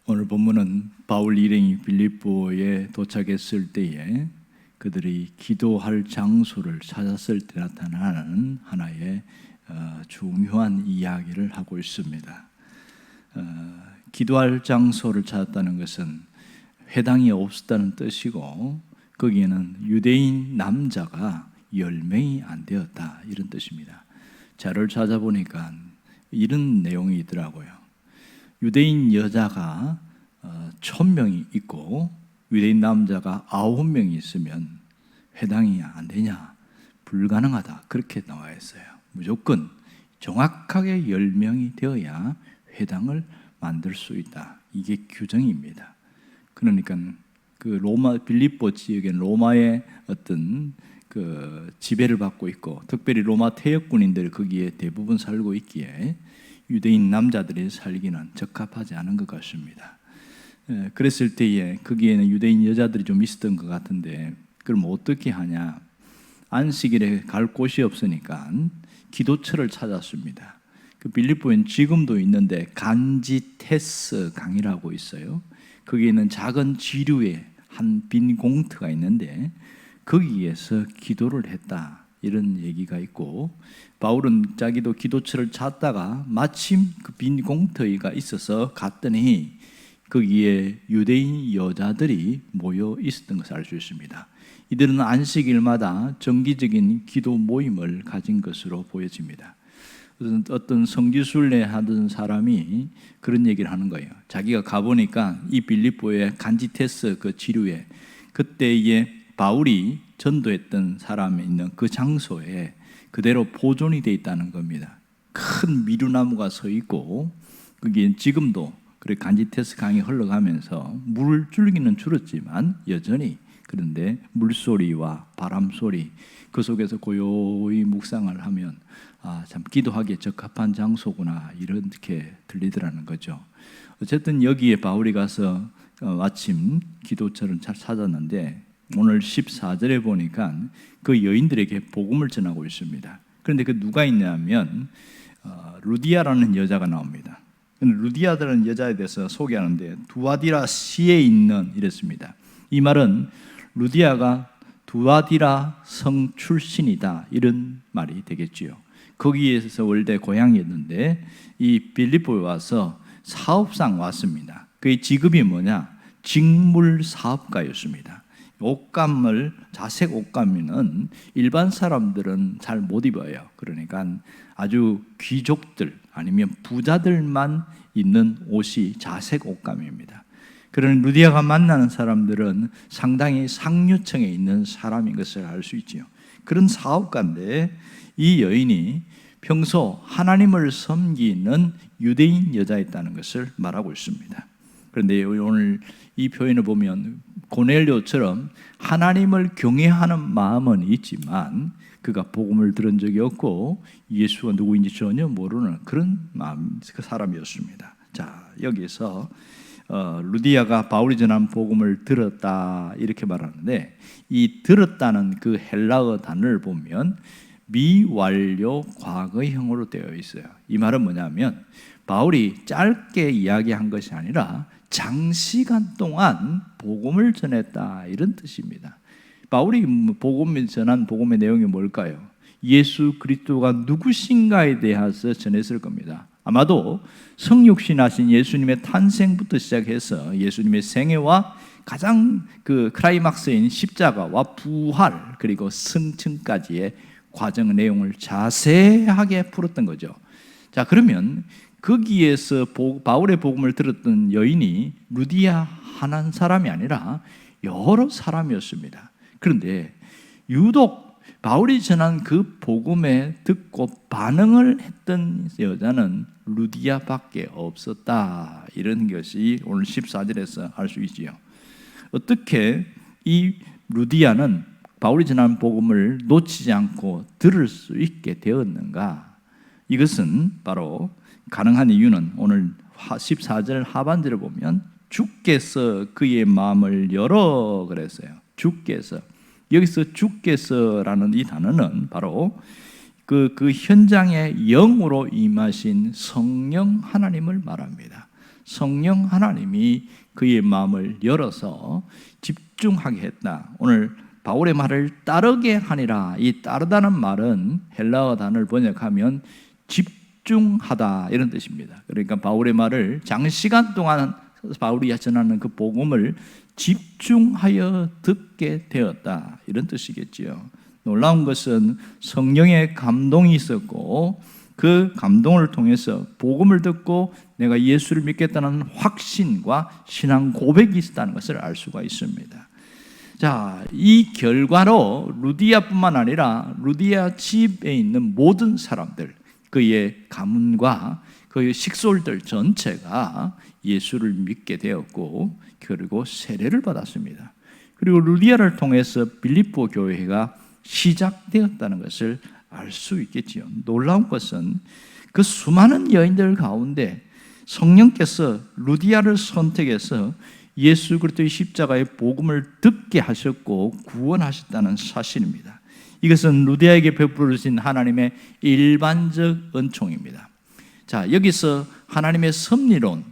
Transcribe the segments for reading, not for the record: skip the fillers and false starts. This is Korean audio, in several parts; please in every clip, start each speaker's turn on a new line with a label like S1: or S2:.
S1: 오늘 본문은 바울 일행이 빌립보에 도착했을 때에 그들이 기도할 장소를 찾았을 때 나타나는 하나의 중요한 이야기를 하고 있습니다. 기도할 장소를 찾았다는 것은 회당이 없었다는 뜻이고 거기에는 유대인 남자가 10명이 안 되었다 이런 뜻입니다. 자료를 찾아보니까 이런 내용이 있더라고요. 유대인 여자가 1000명이 있고 유대인 남자가 9명이 있으면 회당이 안 되냐? 불가능하다. 그렇게 나와 있어요. 무조건 정확하게 10명이 되어야 회당을 만들 수 있다. 이게 규정입니다. 그러니까 그 로마 빌립보 지역엔 로마의 어떤 그 지배를 받고 있고 특별히 로마 퇴역군인들이 거기에 대부분 살고 있기에 유대인 남자들이 살기는 적합하지 않은 것 같습니다. 그랬을 때에 거기에는 유대인 여자들이 좀 있었던 것 같은데 그럼 어떻게 하냐? 안식일에 갈 곳이 없으니까 기도처를 찾았습니다. 그 빌립보엔 지금도 있는데 간지테스 강이라고 있어요. 거기에는 작은 지류에 한 빈 공터가 있는데 거기에서 기도를 했다 이런 얘기가 있고 바울은 자기도 기도처를 찾다가 마침 그 빈 공터가 있어서 갔더니 거기에 유대인 여자들이 모여 있었던 것을 알 수 있습니다. 이들은 안식일마다 정기적인 기도 모임을 가진 것으로 보여집니다. 어떤 성지순례 하던 사람이 그런 얘기를 하는 거예요. 자기가 가보니까 이 빌립보의 간지테스 그 지류에 그때에 바울이 전도했던 사람이 있는 그 장소에 그대로 보존이 되어 있다는 겁니다. 큰 미루나무가 서 있고 거기에 지금도 그래 간지테스 강이 흘러가면서 물줄기는 줄었지만 여전히 그런데 물소리와 바람소리 그 속에서 고요히 묵상을 하면 참 기도하기에 적합한 장소구나 이렇게 들리더라는 거죠. 어쨌든 여기에 바울이 가서 마침 기도처를 찾았는데 오늘 14절에 보니까 그 여인들에게 복음을 전하고 있습니다. 그런데 그 누가 있냐면 루디아라는 여자가 나옵니다. 루디아라는 여자에 대해서 소개하는데 두아디라 시에 있는 이랬습니다. 이 말은 루디아가 두아디라 성 출신이다 이런 말이 되겠지요. 거기에서 원래 고향이었는데 이 빌립보에 와서 사업상 왔습니다. 그의 직업이 뭐냐? 직물 사업가였습니다. 옷감을 자색 옷감은 일반 사람들은 잘 못 입어요. 그러니까 아주 귀족들 아니면 부자들만 입는 옷이 자색 옷감입니다. 그런 루디아가 만나는 사람들은 상당히 상류층에 있는 사람인 것을 알 수 있지요. 그런 사업가인데 이 여인이 평소 하나님을 섬기는 유대인 여자였다는 것을 말하고 있습니다. 그런데 오늘 이 표현을 보면 고넬료처럼 하나님을 경외하는 마음은 있지만 그가 복음을 들은 적이 없고 예수가 누구인지 전혀 모르는 그런 마음, 그 사람이었습니다. 자, 여기서 루디아가 바울이 전한 복음을 들었다 이렇게 말하는데 이 들었다는 그 헬라어 단어를 보면 미완료 과거형으로 되어 있어요. 이 말은 뭐냐면 바울이 짧게 이야기한 것이 아니라 장시간 동안 복음을 전했다 이런 뜻입니다. 바울이 복음을 전한 복음의 내용이 뭘까요? 예수 그리스도가 누구신가에 대해서 전했을 겁니다. 아마도 성육신하신 예수님의 탄생부터 시작해서 예수님의 생애와 가장 그 클라이막스인 십자가와 부활 그리고 승천까지의 과정 내용을 자세하게 풀었던 거죠. 자, 그러면 거기에서 바울의 복음을 들었던 여인이 루디아 한 사람이 아니라 여러 사람이었습니다. 그런데 유독 바울이 전한 그 복음에 듣고 반응을 했던 여자는 루디아밖에 없었다. 이런 것이 오늘 14절에서 알 수 있지요. 어떻게 이 루디아는 바울이 전한 복음을 놓치지 않고 들을 수 있게 되었는가? 이것은 바로 가능한 이유는 오늘 14절 하반절을 보면 주께서 그의 마음을 열어 그랬어요. 주께서. 여기서 주께서라는 이 단어는 바로 그 현장에 영으로 임하신 성령 하나님을 말합니다. 성령 하나님이 그의 마음을 열어서 집중하게 했다. 오늘 바울의 말을 따르게 하니라. 이 따르다는 말은 헬라어 단어를 번역하면 집중하다 이런 뜻입니다. 그러니까 바울의 말을 장시간 동안 바울이 전하는 그 복음을 집중하여 듣게 되었다 이런 뜻이겠지요. 놀라운 것은 성령의 감동이 있었고 그 감동을 통해서 복음을 듣고 내가 예수를 믿겠다는 확신과 신앙 고백이 있었다는 것을 알 수가 있습니다. 자, 이 결과로 루디아뿐만 아니라 루디아 집에 있는 모든 사람들, 그의 가문과 그의 식솔들 전체가 예수를 믿게 되었고 그리고 세례를 받았습니다. 그리고 루디아를 통해서 빌립보 교회가 시작되었다는 것을 알 수 있겠지요. 놀라운 것은 그 수많은 여인들 가운데 성령께서 루디아를 선택해서 예수 그리스도의 십자가의 복음을 듣게 하셨고 구원하셨다는 사실입니다. 이것은 루디아에게 베풀으신 하나님의 일반적 은총입니다. 자, 여기서 하나님의 섭리론,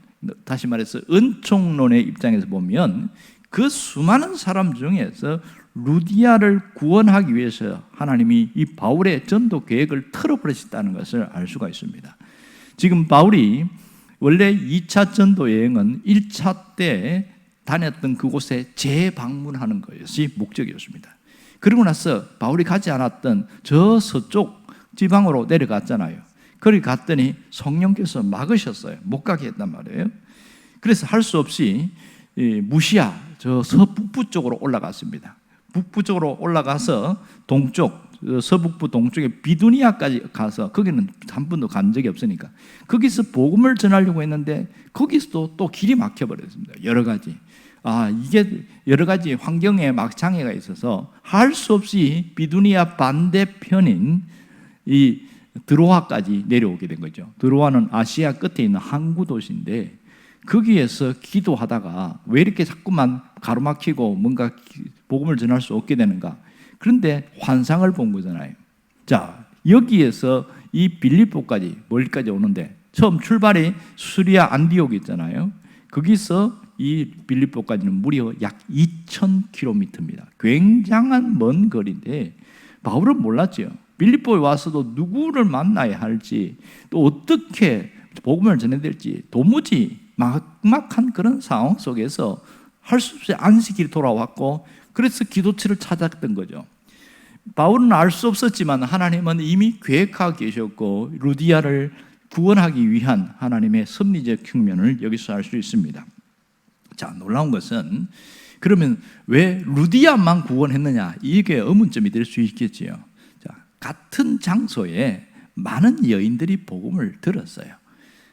S1: 다시 말해서 은총론의 입장에서 보면 그 수많은 사람 중에서 루디아를 구원하기 위해서 하나님이 이 바울의 전도 계획을 틀어버리셨다는 것을 알 수가 있습니다. 지금 바울이 원래 2차 전도 여행은 1차 때 다녔던 그곳에 재방문하는 것이 목적이었습니다. 그리고 나서 바울이 가지 않았던 저 서쪽 지방으로 내려갔잖아요. 거기 갔더니 성령께서 막으셨어요. 못 가게 했단 말이에요. 그래서 할 수 없이 무시아 저 서북부 쪽으로 올라갔습니다. 북부 쪽으로 올라가서 동쪽, 서북부 동쪽에 비두니아까지 가서 거기는 한 번도 간 적이 없으니까 거기서 복음을 전하려고 했는데 거기서도 또 길이 막혀버렸습니다. 여러 가지. 이게 여러 가지 환경에 막 장애가 있어서 할 수 없이 비두니아 반대편인 이 드로아까지 내려오게 된 거죠. 드로아는 아시아 끝에 있는 항구 도시인데 거기에서 기도하다가 왜 이렇게 자꾸만 가로막히고 뭔가 복음을 전할 수 없게 되는가? 그런데 환상을 본 거잖아요. 자, 여기에서 이 빌립보까지 멀리까지 오는데 처음 출발이 수리아 안디옥 있잖아요. 거기서 이 빌립보까지는 무려 약 2,000km입니다. 굉장한 먼 거리인데 바울은 몰랐죠. 빌립보에 와서도 누구를 만나야 할지 또 어떻게 복음을 전해야 될지 도무지 막막한 그런 상황 속에서 할 수 없이 안식일이 돌아왔고 그래서 기도처를 찾았던 거죠. 바울은 알 수 없었지만 하나님은 이미 계획하고 계셨고 루디아를 구원하기 위한 하나님의 섭리적 측면을 여기서 알 수 있습니다. 자, 놀라운 것은 그러면 왜 루디아만 구원했느냐? 이게 의문점이 될 수 있겠지요. 자, 같은 장소에 많은 여인들이 복음을 들었어요.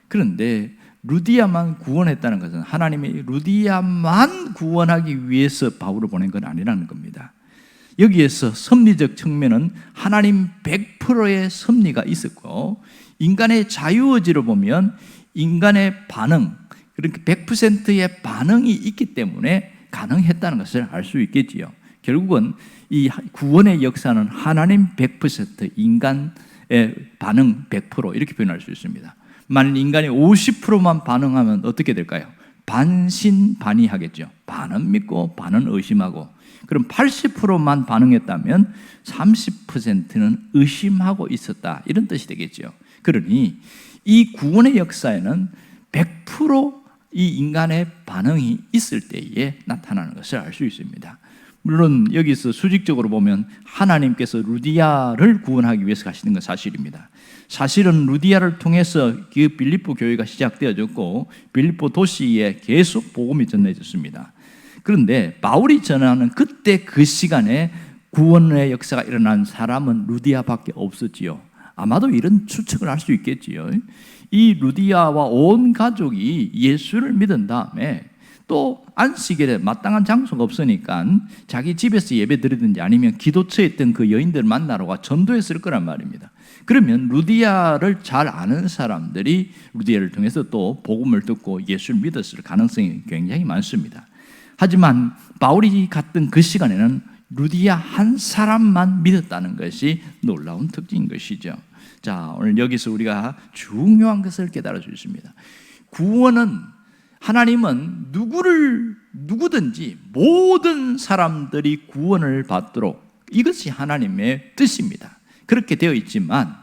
S1: 그런데 루디아만 구원했다는 것은 하나님이 루디아만 구원하기 위해서 바울을 보낸 건 아니라는 겁니다. 여기에서 섭리적 측면은 하나님 100%의 섭리가 있었고 인간의 자유의지로 보면 인간의 반응, 그러니까 100%의 반응이 있기 때문에 가능했다는 것을 알 수 있겠지요. 결국은 이 구원의 역사는 하나님 100%, 인간의 반응 100% 이렇게 표현할 수 있습니다. 만일 인간이 50%만 반응하면 어떻게 될까요? 반신반의하겠죠. 반은 믿고 반은 의심하고. 그럼 80%만 반응했다면 30%는 의심하고 있었다. 이런 뜻이 되겠죠. 그러니 이 구원의 역사에는 100% 이 인간의 반응이 있을 때에 나타나는 것을 알 수 있습니다. 물론 여기서 수직적으로 보면 하나님께서 루디아를 구원하기 위해서 가시는 건 사실입니다. 사실은 루디아를 통해서 그 빌립보 교회가 시작되어졌고 빌립보 도시에 계속 복음이 전해졌습니다. 그런데 바울이 전하는 그때 그 시간에 구원의 역사가 일어난 사람은 루디아밖에 없었지요. 아마도 이런 추측을 할 수 있겠지요. 이 루디아와 온 가족이 예수를 믿은 다음에 또 안식일에 마땅한 장소가 없으니까 자기 집에서 예배 드리든지 아니면 기도처에 있던 그 여인들을 만나러 가 전도했을 거란 말입니다. 그러면 루디아를 잘 아는 사람들이 루디아를 통해서 또 복음을 듣고 예수를 믿었을 가능성이 굉장히 많습니다. 하지만 바울이 갔던 그 시간에는 루디아 한 사람만 믿었다는 것이 놀라운 특징인 것이죠. 자, 오늘 여기서 우리가 중요한 것을 깨달을 수 있습니다. 구원은 하나님은 누구든지 모든 사람들이 구원을 받도록, 이것이 하나님의 뜻입니다. 그렇게 되어 있지만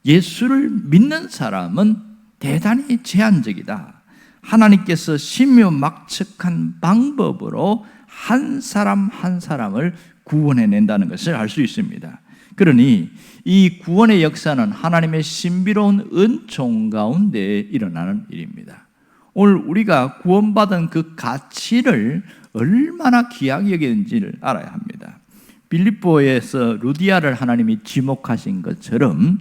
S1: 예수를 믿는 사람은 대단히 제한적이다. 하나님께서 신묘막측한 방법으로 한 사람 한 사람을 구원해낸다는 것을 알 수 있습니다. 그러니 이 구원의 역사는 하나님의 신비로운 은총 가운데 일어나는 일입니다. 오늘 우리가 구원받은 그 가치를 얼마나 귀하게 여기는지를 알아야 합니다. 빌립보에서 루디아를 하나님이 지목하신 것처럼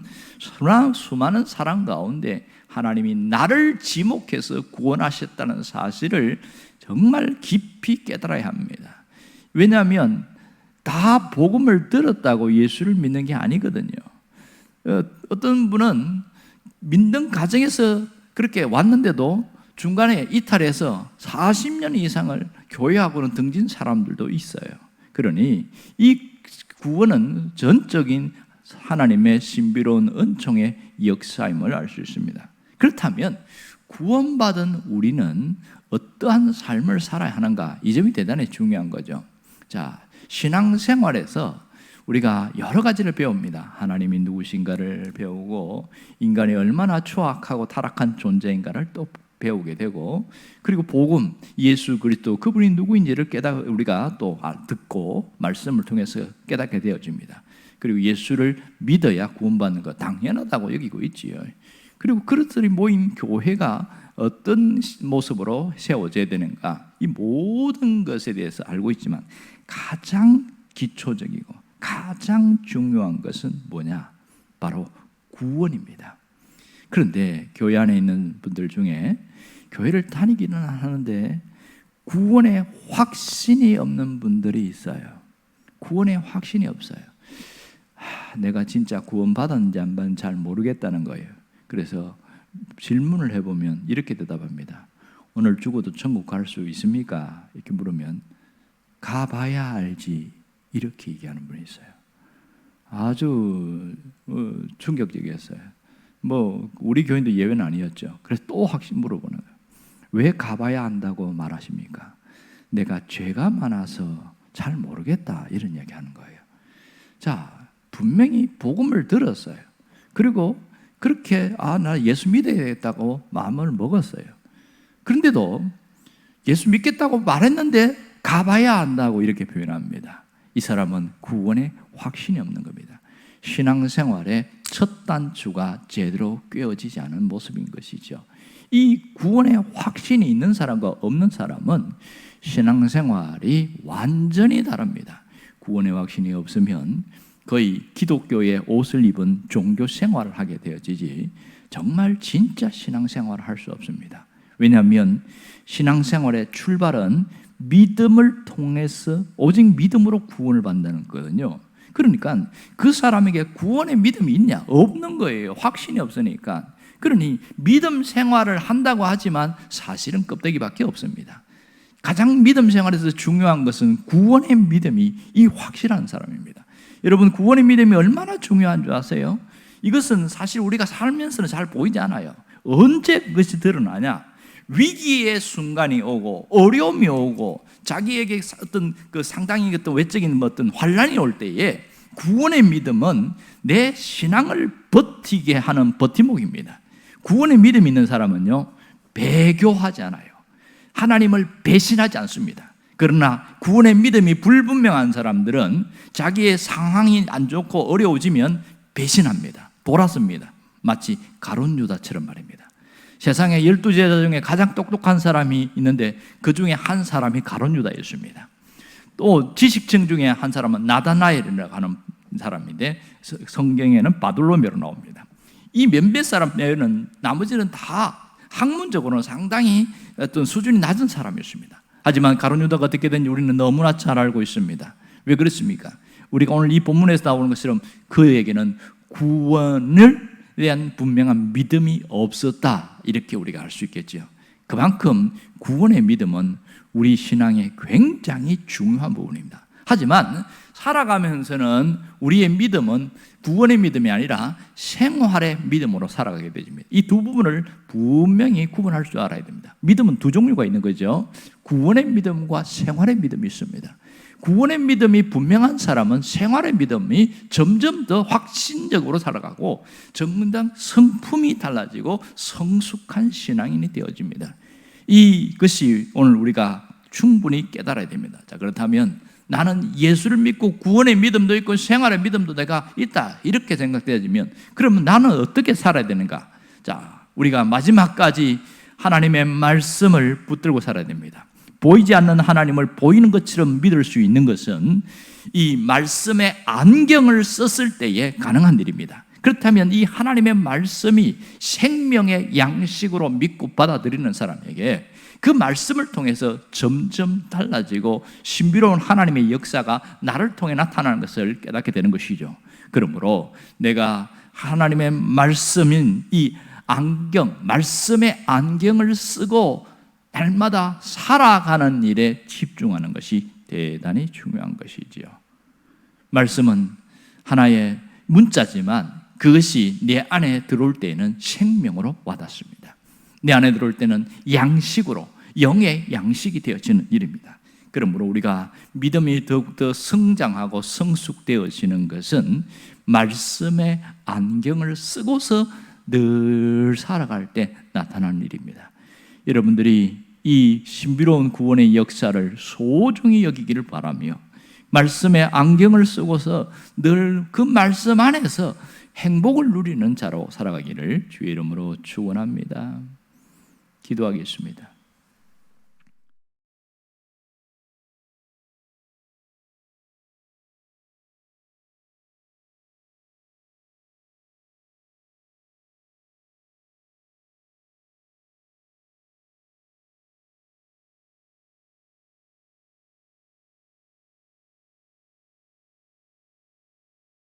S1: 수많은 사람 가운데 하나님이 나를 지목해서 구원하셨다는 사실을 정말 깊이 깨달아야 합니다. 왜냐하면 다 복음을 들었다고 예수를 믿는 게 아니거든요. 어떤 분은 믿는 가정에서 그렇게 왔는데도 중간에 이탈해서 40년 이상을 교회하고는 등진 사람들도 있어요. 그러니 이 구원은 전적인 하나님의 신비로운 은총의 역사임을 알 수 있습니다. 그렇다면 구원받은 우리는 어떠한 삶을 살아야 하는가? 이 점이 대단히 중요한 거죠. 자, 신앙생활에서 우리가 여러 가지를 배웁니다. 하나님이 누구신가를 배우고 인간이 얼마나 추악하고 타락한 존재인가를 또 배우게 되고, 그리고 복음, 예수 그리스도 그분이 누구인지를 우리가 또 듣고 말씀을 통해서 깨닫게 되어집니다. 그리고 예수를 믿어야 구원받는 것 당연하다고 여기고 있지요. 그리고 그것들이 모인 교회가 어떤 모습으로 세워져야 되는가, 이 모든 것에 대해서 알고 있지만 가장 기초적이고 가장 중요한 것은 뭐냐? 바로 구원입니다. 그런데 교회 안에 있는 분들 중에 교회를 다니기는 하는데 구원의 확신이 없는 분들이 있어요. 구원의 확신이 없어요. 내가 진짜 구원받았는지 안 받았는지 잘 모르겠다는 거예요. 그래서 질문을 해보면 이렇게 대답합니다. 오늘 죽어도 천국 갈 수 있습니까? 이렇게 물으면 가봐야 알지, 이렇게 얘기하는 분이 있어요. 아주 충격적이었어요. 우리 교인도 예외는 아니었죠. 그래서 또 확신 물어보는 거예요. 왜 가봐야 안다고 말하십니까? 내가 죄가 많아서 잘 모르겠다, 이런 이야기 하는 거예요. 자, 분명히 복음을 들었어요. 그리고 그렇게 나 예수 믿어야겠다고 마음을 먹었어요. 그런데도 예수 믿겠다고 말했는데 가봐야 안다고 이렇게 표현합니다. 이 사람은 구원에 확신이 없는 겁니다. 신앙생활의 첫 단추가 제대로 꿰어지지 않은 모습인 것이죠. 이 구원의 확신이 있는 사람과 없는 사람은 신앙생활이 완전히 다릅니다. 구원의 확신이 없으면 거의 기독교의 옷을 입은 종교 생활을 하게 되어지지 정말 진짜 신앙생활을 할 수 없습니다. 왜냐하면 신앙생활의 출발은 믿음을 통해서 오직 믿음으로 구원을 받는다는 거거든요. 그러니까 그 사람에게 구원의 믿음이 있냐? 없는 거예요. 확신이 없으니까. 그러니 믿음 생활을 한다고 하지만 사실은 껍데기밖에 없습니다. 가장 믿음 생활에서 중요한 것은 구원의 믿음이 이 확실한 사람입니다. 여러분, 구원의 믿음이 얼마나 중요한 줄 아세요? 이것은 사실 우리가 살면서는 잘 보이지 않아요. 언제 그것이 드러나냐? 위기의 순간이 오고 어려움이 오고 자기에게 어떤 상당히 어떤 외적인 어떤 환란이 올 때에 구원의 믿음은 내 신앙을 버티게 하는 버팀목입니다. 구원의 믿음이 있는 사람은요, 배교하지 않아요. 하나님을 배신하지 않습니다. 그러나 구원의 믿음이 불분명한 사람들은 자기의 상황이 안 좋고 어려워지면 배신합니다. 돌아섭니다. 마치 가룟 유다처럼 말입니다. 세상에 12제자 중에 가장 똑똑한 사람이 있는데 그 중에 한 사람이 가룟 유다였습니다. 또 지식층 중에 한 사람은 나다나엘이라고 하는 사람인데 성경에는 바돌로메로 나옵니다. 이 몇몇 사람 외에는 나머지는 다 학문적으로는 상당히 어떤 수준이 낮은 사람이었습니다. 하지만 가룟 유다가 어떻게 된지 우리는 너무나 잘 알고 있습니다. 왜 그렇습니까? 우리가 오늘 이 본문에서 나오는 것처럼 그에게는 구원을 대한 분명한 믿음이 없었다, 이렇게 우리가 알 수 있겠죠. 그만큼 구원의 믿음은 우리 신앙의 굉장히 중요한 부분입니다. 하지만 살아가면서는 우리의 믿음은 구원의 믿음이 아니라 생활의 믿음으로 살아가게 되집니다. 이 두 부분을 분명히 구분할 줄 알아야 됩니다. 믿음은 두 종류가 있는 거죠. 구원의 믿음과 생활의 믿음이 있습니다. 구원의 믿음이 분명한 사람은 생활의 믿음이 점점 더 확신적으로 살아가고 점점 성품이 달라지고 성숙한 신앙인이 되어집니다. 이것이 오늘 우리가 충분히 깨달아야 됩니다. 자, 그렇다면 나는 예수를 믿고 구원의 믿음도 있고 생활의 믿음도 내가 있다, 이렇게 생각되어지면 그러면 나는 어떻게 살아야 되는가? 자, 우리가 마지막까지 하나님의 말씀을 붙들고 살아야 됩니다. 보이지 않는 하나님을 보이는 것처럼 믿을 수 있는 것은 이 말씀의 안경을 썼을 때에 가능한 일입니다. 그렇다면 이 하나님의 말씀이 생명의 양식으로 믿고 받아들이는 사람에게 그 말씀을 통해서 점점 달라지고 신비로운 하나님의 역사가 나를 통해 나타나는 것을 깨닫게 되는 것이죠. 그러므로 내가 하나님의 말씀인 이 안경, 말씀의 안경을 쓰고 날마다 살아가는 일에 집중하는 것이 대단히 중요한 것이지요. 말씀은 하나의 문자지만 그것이 내 안에 들어올 때에는 생명으로 와닿습니다. 내 안에 들어올 때는 양식으로, 영의 양식이 되어지는 일입니다. 그러므로 우리가 믿음이 더욱더 성장하고 성숙되어지는 것은 말씀의 안경을 쓰고서 늘 살아갈 때 나타나는 일입니다. 여러분들이 이 신비로운 구원의 역사를 소중히 여기기를 바라며 말씀의 안경을 쓰고서 늘 그 말씀 안에서 행복을 누리는 자로 살아가기를 주의 이름으로 축원합니다. 기도하겠습니다.